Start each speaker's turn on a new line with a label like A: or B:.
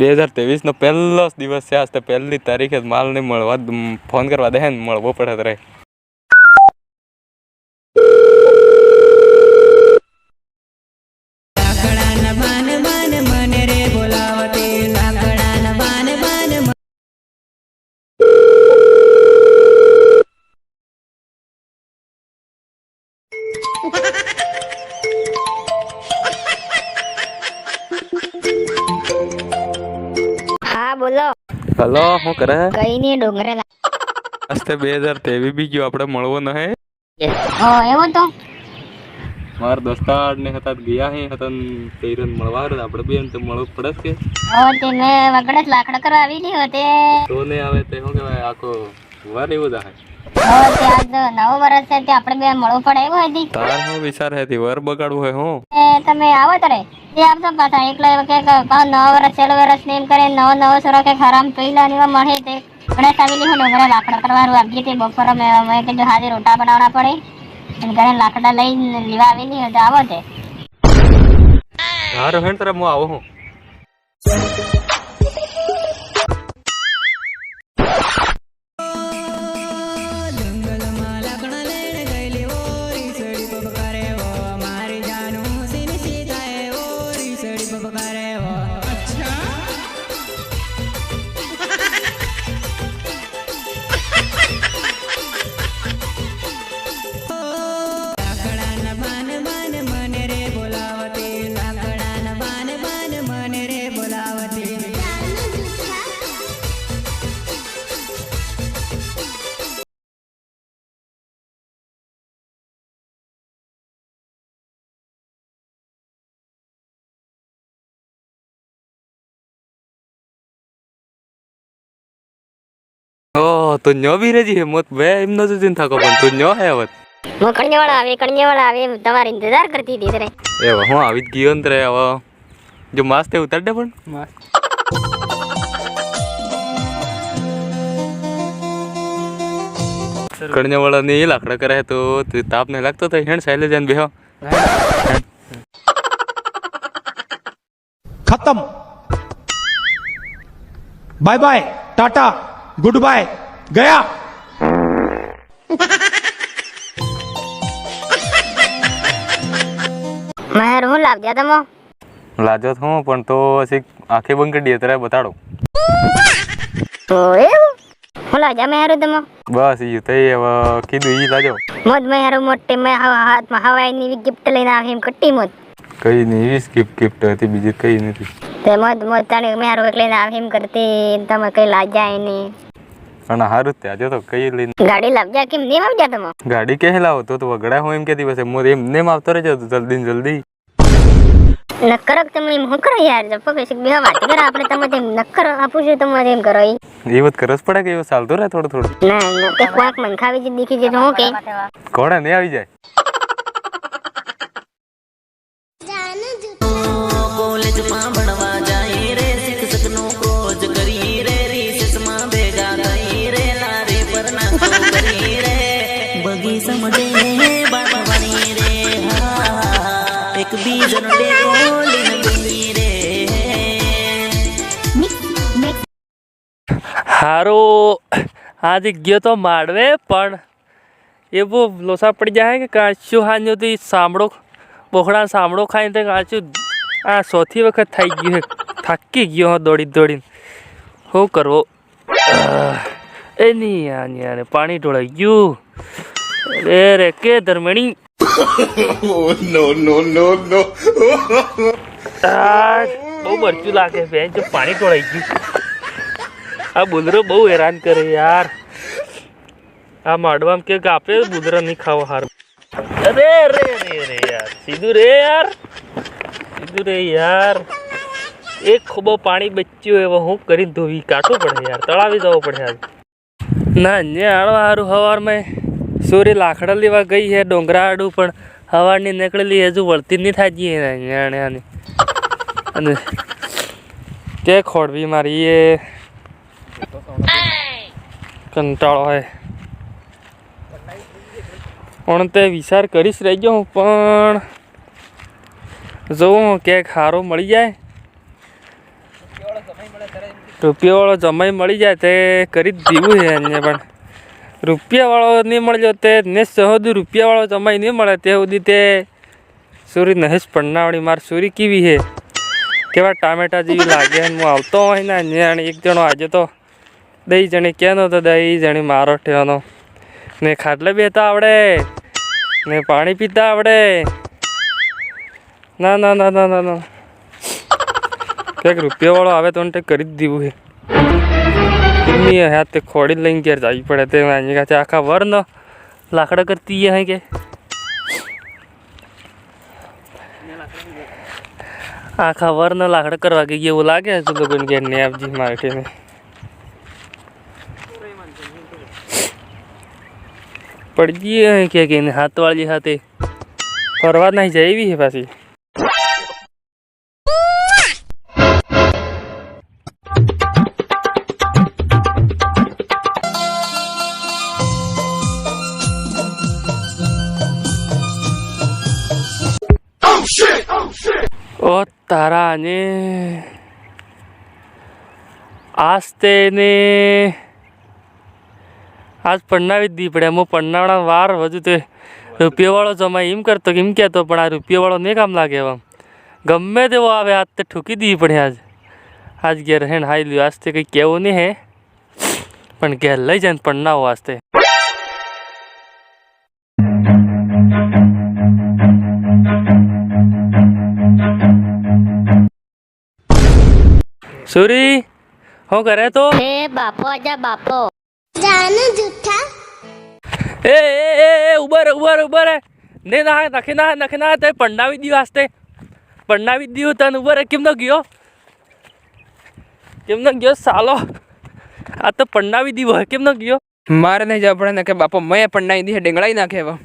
A: 2023 નો પહેલો દિવસ છે. આજ પહેલી તારીખે માલ નહીં મળવા ફોન કરવા દે ને મળવો પડે રે.
B: હા બોલો.
A: હલો શું કરે?
B: કઈ નહીં, ડોંગરે.
A: આજ 2023 બી ગયો, આપણે મળવો ન હે.
B: એવું તો
A: મારા દોસ્તાર ને હતા ગયા હે હતા તેરન મળવા આપણે બી એમ તો મળવું પડે કે.
B: તે મેં વગડત લાકડા કરવા આવી ની હોતે.
A: તો ને આવે તે શું કહેવાય આખો વાર એવું જ હે.
B: તે આજ નવો વર્ષ છે, તે આપણે બે મળવું પડે એવું હતી.
A: તાર શું વિચાર હે થી વર બગાડવું હે હું?
B: તમે આવો તરે એ આપતો પાછા એકલા કે નવો વર્ષ છેલ્લો વર્ષ ને એમ કરે નવો સરો કે ખરામ પૈલા નીવા મળે તે ગણેશ આવેલી હો ડોંગરે લાકડા કરવાનું આપી તે બપોર મેં કીધું હાજર રોટા બનાવવા પડે એમ ઘરે લાકડા લઈને લેવા આવેલી હોય તો આવો તે.
A: હારો હેણ તરફ હું આવું હું. તો ન્યો બી રેજી હે મોત બે એમનો જ દિન થાકો પણ તું ન્યો હે આવત
B: હું કણિયાવાળા આવે તમારો ઇંતજાર કરતી હતી રે.
A: એવા હું આવી જ ગયો ને રે. હવે જો માસ તે ઉતાર દે પણ માસ કણિયાવાળા ની લાકડા કરે તો તાપ ને લાગતો તો હેણ સાઈલે જઈને બેહો.
C: खत्म bye bye tata good bye गया.
B: મહેર હું લાવજ્યા તમો
A: લાજો હું પણ તો હજી આંખે બંધ કરી દે તારે બતાડો.
B: તો એવું હું લાવજા મહેર તમો
A: બસ ઈ થઈ હવે કીધું ઈ લાજો.
B: મોદ મહેર મોટે મે હાથમાં હવાઈની ગિફ્ટ લઈને આવી એમ કટ્ટી મોદ
A: કઈ નહીં એવી ગિફ્ટ હતી બીજી કઈ નથી.
B: તે મોદ તાણે મહેર લઈને આવી એમ કરતી તમે કઈ લાવજા એની
A: અને હારું તે આજે તો કઈ લઈને
B: ગાડી લાવજા કેમ નહીં આવજા તમે
A: ગાડી કે લાવો તો વગડા હું એમ કેતી પછી મોદ એમ નેમ આવતો રહેજો જલ્દી ને જલ્દી.
B: નક્કર તમે એમ હું કરો યાર જપો કે બે વાત કરે આપણે તમે તેમ નક્કર આપું છું તમે એમ કરો
A: એ વાત કરસ પડે કે એવું ચાલતું રહે થોડું થોડું.
B: ના તે કોક મન ખાવી જ દીખી જે હું કે
A: કોણે નહીં આવી જાય.
D: કોલેજ માં ભણવા જાય રે શિક્ષક નો કોજ કરી રે રિસેસ માં ભેગા થઈ રે લારે પર નાસ્તો કરી રે બગીચા મડે બાળવાની રે હા એક બીજન બે ગોલીન બની રે.
E: હારો આજે ગયો તો માડવે પણ એવું લોસા પડી જાય કે કાચું હાંજોથી સાંભળો બોખડા સાંભળો ખાઈને તો કાચું આ ચોથી વખત થઈ ગયું થાકી ગયો દોડી દોડીને શું કરવો એ નહીં યાર પાણી ઢોળાઈ ગયું રે કે ધર્મણી બહુ મરચું લાગે બેન જો પાણી ઢોળાઈ ગયું. આ બુંદરો બહુ હેરાન કરે યાર. આ માડવામાં કે આપે બુંદરા નહીં ખાવા હાર. અરે રે રે રે યાર સીધું રે યાર એક ખોબો પાણી બચ્યું એવો હું કરીને ધોવી કાઢવું પડે યાર તળાવી જવું પડે આજ. ના ને આડવા સારું સવારમાં સોરી લાકડા લેવા ગઈ હે ડોંગરા આડું પણ સવારની નીકળેલી હજુ વળતી નહીં થાજી અને કે ખોડવી મારી એ કંટાળો હોય પણ તે વિચાર કરીશ રહી ગયો હું પણ જોઉં ક્યાંક સારો મળી જાય રૂપિયાવાળો જમાઈ મળી જાય તે કરી જ દેવું છે એને પણ રૂપિયાવાળો નહીં મળ્યો તે ને સુધી રૂપિયાવાળો જમાઈ નહીં મળે તે સુધી તે સુરી નહેશ પન્નાવડી માર સુરી કેવી છે કેવા ટામેટા જેવી લાગે હું આવતો હોય ને એક જણો આજે તો દહીં જણી ક્યાંનો તો દહીં જણી મારો ઠેવાનો ને ખાટલે બેતા આવડે ને પાણી પીતા આવડે ના ના ના ના ના ના કંઈક રૂપિયાવાળો આવે તો તે કરી જ દેવું છે એમની હાથ તે ખોડી લઈને ઘેર જવી પડે તે એની કાંઈ આખા વરનો લાકડા કરતી હે કે આખા વરનો લાકડા કરવા ગઈ એવું લાગે છે લોકોને ઘેર ને આપજી મારે ને પડી જઈએ કે હાથવાળી હાથે ફરવા નહીં જાય એવી છે પાછી ઓ તારા ને આસ્તે ને આજ પન્નાવી જ દી પડે હું પન્નાવડા વાર હજુ તે રૂપિયાવાળો જમાય એમ કરતો એમ કહેતો પણ આ રૂપિયાવાળો નહીં કામ લાગે એમ ગમે તેવો આવે આજ તે ઠૂકી દેવી પડે આજ ઘેર હેણ હાઈ લ્યું આજ તે કંઈ કહેવું નહીં હે પણ ઘેર લઈ જાય ને પન્નાવો આજ તે સુરી હું કરે તો
B: એ બાપો આજા બાપો જાનું જૂઠા
E: એ ઉબર ને ના નખી ના તે પન્નાવી દી વાસ્તે પન્નાવી દીધું તને ઉબર કેમ ન ગયો સાલો આ તો પન્નાવી દીધું કેમ ન ગયો
F: મારે નહીં જવા પડે ને કે બાપા મેં પન્નાવી દી ડેંગળાઈ નાખે એવા